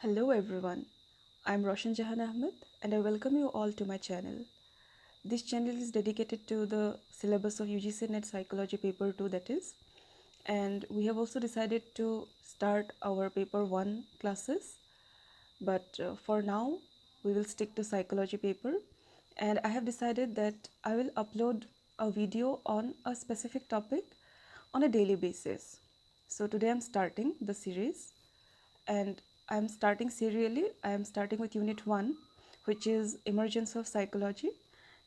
Hello everyone, I'm Roshan Jahan Ahmed and I welcome you all to my channel. This channel is dedicated to the syllabus of UGC NET Psychology Paper 2 that is, and we have also decided to start our Paper 1 classes, but for now we will stick to Psychology paper, and I have decided that I will upload a video on a specific topic on a daily basis. So today I'm starting the series and I'm starting serially. I am starting with Unit 1, which is Emergence of Psychology,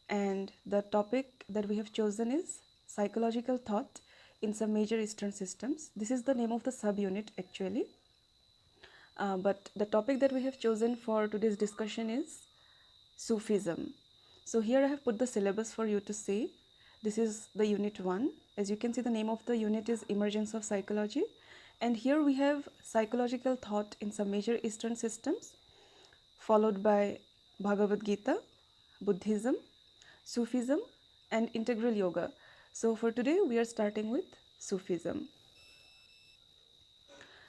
and the topic that we have chosen is Psychological Thought in some major Eastern systems. This is the name of the subunit actually, but the topic that we have chosen for today's discussion is Sufism. So here I have put the syllabus for you to see. This is the Unit 1. As you can see, the name of the unit is Emergence of Psychology. And here we have psychological thought in some major Eastern systems, followed by Bhagavad Gita, Buddhism, Sufism, and integral yoga. So for today, we are starting with Sufism.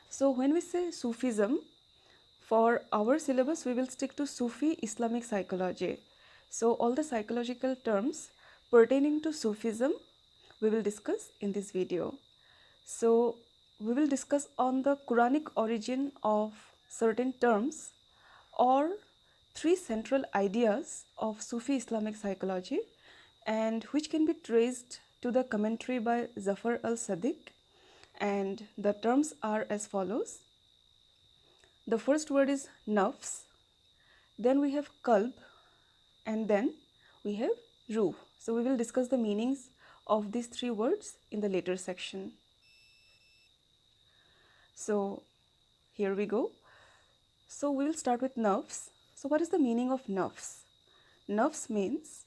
So when we say Sufism, for our syllabus, we will stick to Sufi Islamic psychology. So all the psychological terms pertaining to Sufism, we will discuss in this video. So we will discuss on the Quranic origin of certain terms or three central ideas of Sufi Islamic psychology, and which can be traced to the commentary by Zafar al-Sadiq, and the terms are as follows. The first word is Nafs, then we have Qalb, and then we have Ruh. So we will discuss the meanings of these three words in the later section. So here we go. So we will start with Nafs. So what is the meaning of Nafs? Nafs means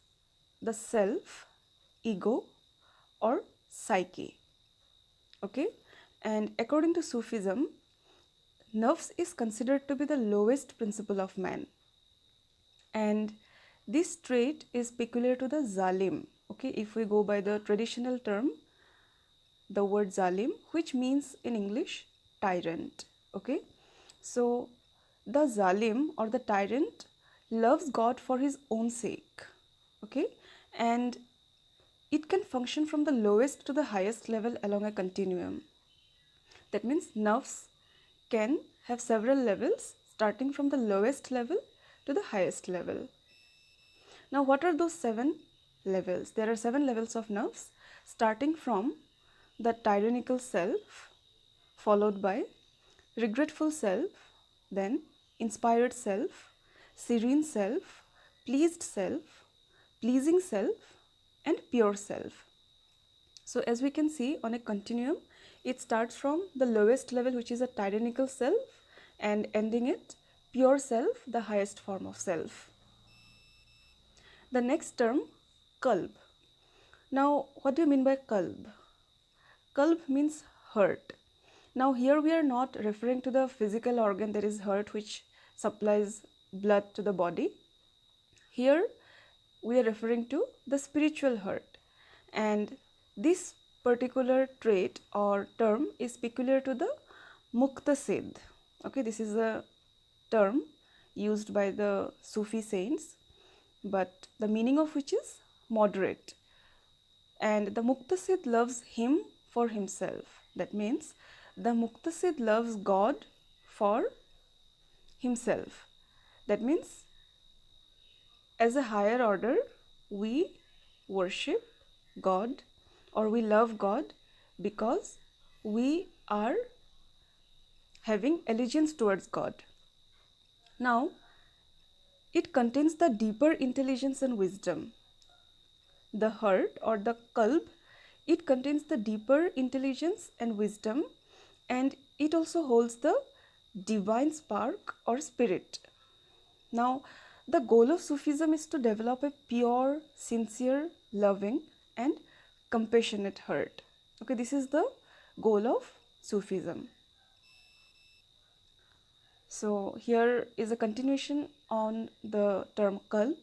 the self, ego, or psyche. Okay? And according to Sufism, Nafs is considered to be the lowest principle of man. And this trait is peculiar to the Zalim. Okay? If we go by the traditional term, the word Zalim, which means in English tyrant. Okay, so the Zalim or the tyrant loves God for his own sake. Okay, and it can function from the lowest to the highest level along a continuum. That means Nafs can have several levels starting from the lowest level to the highest level. Now what are those 7 levels? There are 7 levels of Nafs, starting from the tyrannical self, followed by regretful self, then inspired self, serene self, pleased self, pleasing self, and pure self. So as we can see on a continuum, it starts from the lowest level, which is a tyrannical self, and ending at pure self, the highest form of self. The next term, Qalb. Now what do you mean by Qalb? Qalb means heart. Now here we are not referring to the physical organ, that is heart, which supplies blood to the body. Here we are referring to the spiritual heart, and this particular trait or term is peculiar to the Muqtasid. Okay, this is a term used by the Sufi saints, but the meaning of which is moderate. And the Muqtasid loves him for himself. That means the Muqtasid loves God for himself. That means as a higher order, we worship God or we love God because we are having allegiance towards God. Now, it contains the deeper intelligence and wisdom. The heart or the qalb, it contains the deeper intelligence and wisdom, and it also holds the divine spark or spirit. Now, the goal of Sufism is to develop a pure, sincere, loving, and compassionate heart. Okay, this is the goal of Sufism. So here is a continuation on the term Qalb.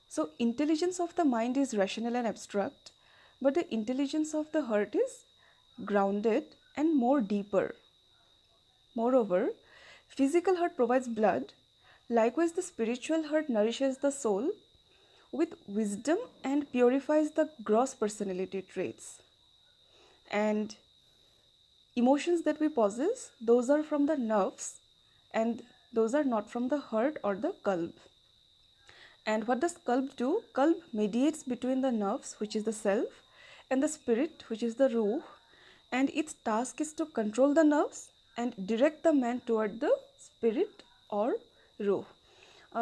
So intelligence of the mind is rational and abstract, but the intelligence of the heart is grounded and more deeper. Moreover, Physical heart provides blood. Likewise, the spiritual heart nourishes the soul with wisdom and purifies the gross personality traits. And emotions that we possess, those are from the nerves, and those are not from the heart or the qalb. And what does Qalb do? Qalb mediates between the nerves, which is the self, and the spirit, which is the ruh, and its task is to control the nerves and direct the man toward the spirit or ruh.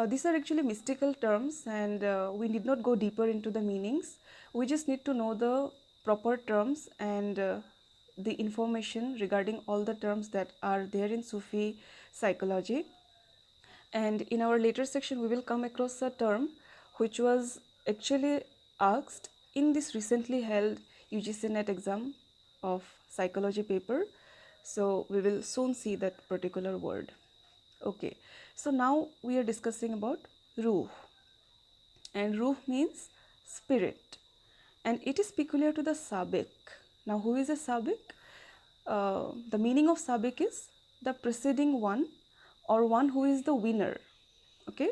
These are actually mystical terms, and we need not go deeper into the meanings. We just need to know the proper terms and the information regarding all the terms that are there in Sufi psychology. And in our later section, we will come across a term which was actually asked in this recently held UGC NET exam of psychology paper. So we will soon see that particular word. Okay, so now we are discussing about ruh. And ruh means spirit. And it is peculiar to the sabik. Now, who is a sabik? The meaning of sabik is the preceding one or one who is the winner. Okay,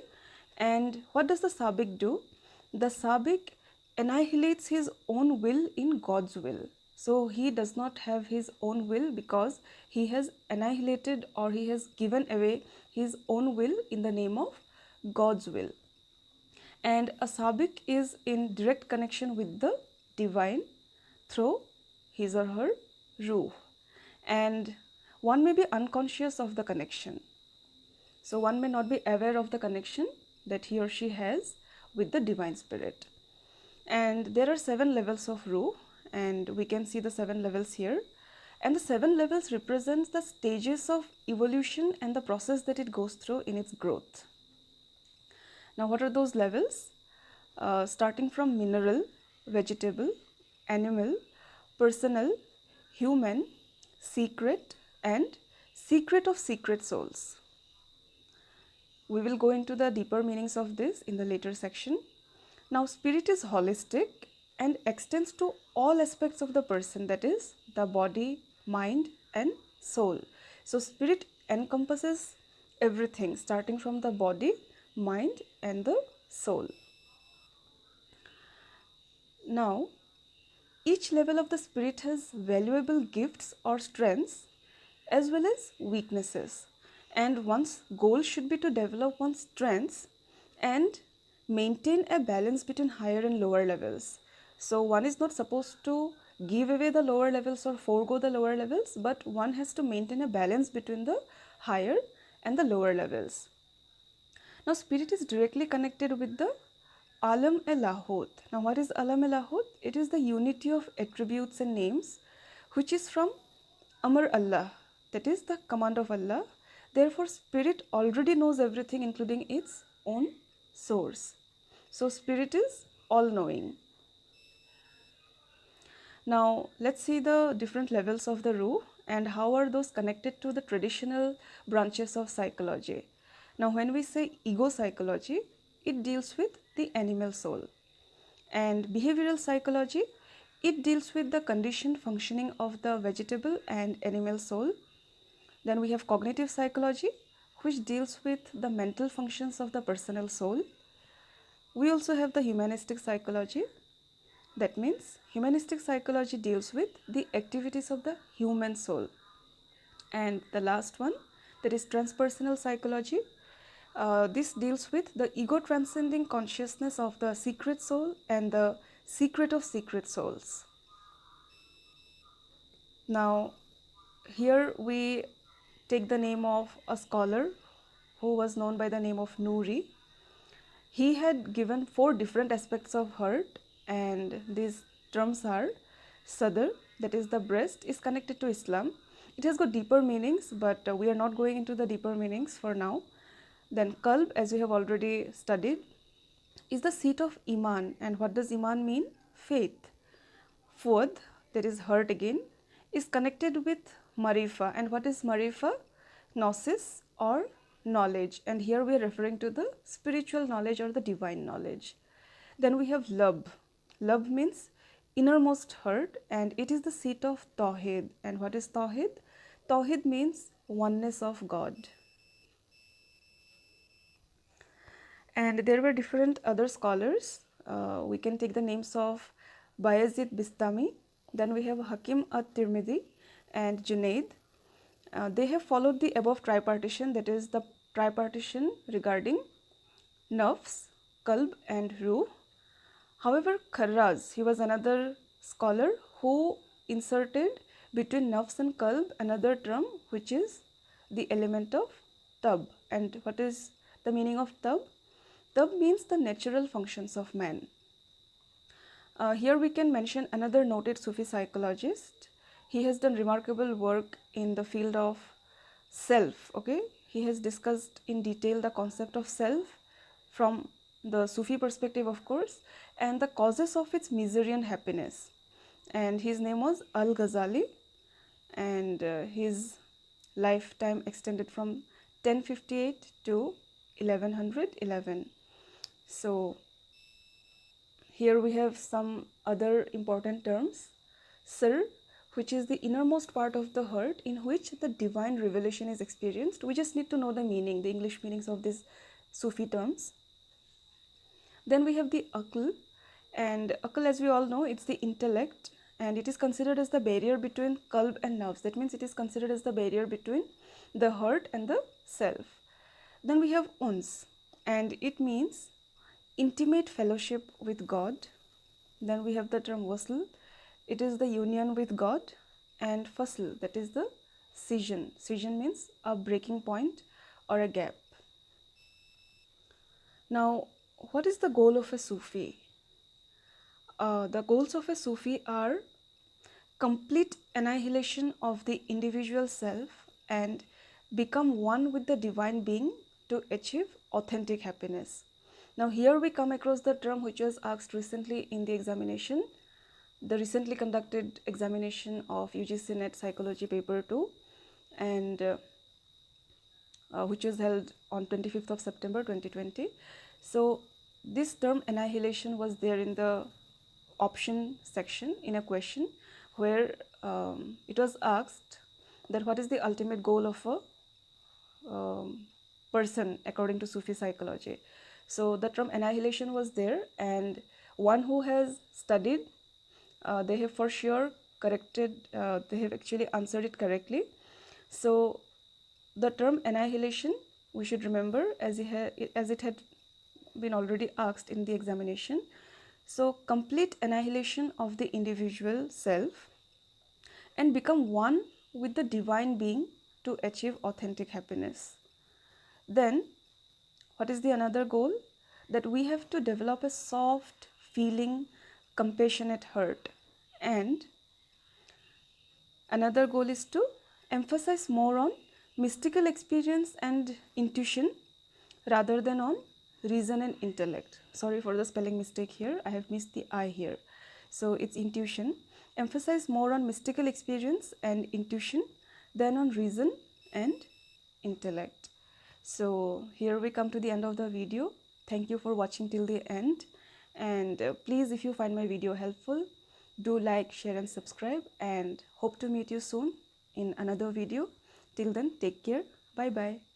and what does the sabik do? The sabik annihilates his own will in God's will. So he does not have his own will because he has annihilated or he has given away his own will in the name of God's will. And a sabik is in direct connection with the divine through his or her ruh. And one may be unconscious of the connection. So one may not be aware of the connection that he or she has with the divine spirit. And there are 7 levels of ruh, and we can see the 7 levels here. And the 7 levels represents the stages of evolution and the process that it goes through in its growth. Now, what are those levels? Starting from mineral, vegetable, animal, personal, human, secret, and secret of secret souls. We will go into the deeper meanings of this in the later section. Now, spirit is holistic and extends to all aspects of the person, that is, the body, mind, and soul. So, spirit encompasses everything starting from the body, mind, and the soul. Now, each level of the spirit has valuable gifts or strengths as well as weaknesses. And one's goal should be to develop one's strengths and maintain a balance between higher and lower levels. So one is not supposed to give away the lower levels or forego the lower levels, but one has to maintain a balance between the higher and the lower levels. Now, spirit is directly connected with the Alam Lahut. Now, what is Alam Lahut? It is the unity of attributes and names, which is from Amar Allah, that is the command of Allah. Therefore, spirit already knows everything, including its own source. So, spirit is all-knowing. Now, let's see the different levels of the ruh and how are those connected to the traditional branches of psychology. Now, when we say ego psychology, it deals with the animal soul. And behavioral psychology, it deals with the conditioned functioning of the vegetable and animal soul. Then we have cognitive psychology, which deals with the mental functions of the personal soul. We also have the humanistic psychology. That means humanistic psychology deals with the activities of the human soul. And the last one, that is transpersonal psychology. This deals with the ego transcending consciousness of the secret soul and the secret of secret souls. Now, here we take the name of a scholar who was known by the name of Nuri. He had given 4 different aspects of heart, and these terms are Sadr, that is the breast, is connected to Islam. It has got deeper meanings, but we are not going into the deeper meanings for now. Then Qalb, as we have already studied, is the seat of Iman. And what does Iman mean? Faith. Fuad, that is heart again, is connected with Marifa. And what is Marifa? Gnosis or knowledge. And here we are referring to the spiritual knowledge or the divine knowledge. Then we have Lab. Lab means innermost heart, and it is the seat of Tawhid. And what is Tawhid? Tawhid means oneness of God. And there were different other scholars. We can take the names of Bayezid Bistami, then we have Hakim at-Tirmidhi and Junaid. They have followed the above tripartition, that is the tripartition regarding Nafs, Qalb and Ruh. However, Kharraz, he was another scholar who inserted between Nafs and Qalb another term, which is the element of Tab. And what is the meaning of Tab? Tab means the natural functions of man. Here we can mention another noted Sufi psychologist. He has done remarkable work in the field of self. Okay, he has discussed in detail the concept of self from the Sufi perspective, of course, and the causes of its misery and happiness. And his name was Al-Ghazali, and his lifetime extended from 1058 to 1111. So here we have some other important terms. Sir, which is the innermost part of the heart in which the divine revelation is experienced. We just need to know the meaning, the English meanings of these Sufi terms. Then we have the Aql, and Aql, as we all know, it's the intellect, and it is considered as the barrier between Qalb and Nafs. That means it is considered as the barrier between the heart and the self. Then we have Uns, and it means intimate fellowship with God. Then we have the term Wasl, it is the union with God, and Fasl, that is the scission. Scission means a breaking point or a gap. Now, what is the goal of a Sufi? The goals of a Sufi are complete annihilation of the individual self and become one with the divine being to achieve authentic happiness. Now here we come across the term which was asked recently in the examination, the recently conducted examination of UGC NET Psychology Paper 2, and which was held on 25th of September 2020. So this term annihilation was there in the option section in a question where it was asked that what is the ultimate goal of a person according to Sufi psychology. So the term annihilation was there, and one who has studied, they have for sure corrected, they have actually answered it correctly. So the term annihilation, we should remember, as it had been already asked in the examination. So complete annihilation of the individual self and become one with the divine being to achieve authentic happiness. Then what is the another goal? That we have to develop a soft, feeling, compassionate heart. And another goal is to emphasize more on mystical experience and intuition rather than on reason and intellect. Sorry for the spelling mistake here, I have missed the I here. So it's intuition. Emphasize more on mystical experience and intuition than on reason and intellect. So here we come to the end of the video. Thank you for watching till the end, and please, if you find my video helpful, do like, share and subscribe, and hope to meet you soon in another video. Till then, take care. Bye bye.